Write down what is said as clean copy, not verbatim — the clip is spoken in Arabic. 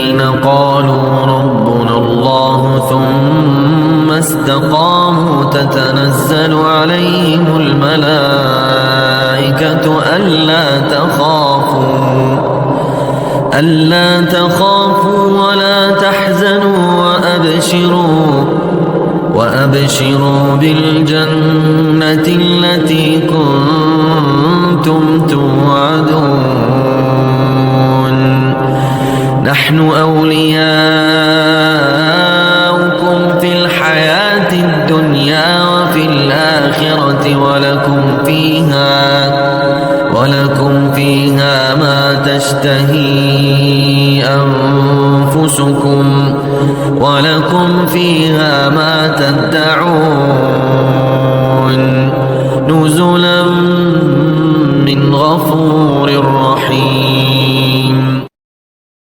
الذين قالوا ربنا الله ثم استقاموا تتنزل عليهم الملائكة ألا تخافوا ولا تحزنوا وأبشروا بالجنة التي كنتم توعدون نحن أولياؤكم في الحياة الدنيا وفي الآخرة ولكم فيها ما تشتهي أنفسكم ولكم فيها ما تدعون نزلا من غفور رحيم.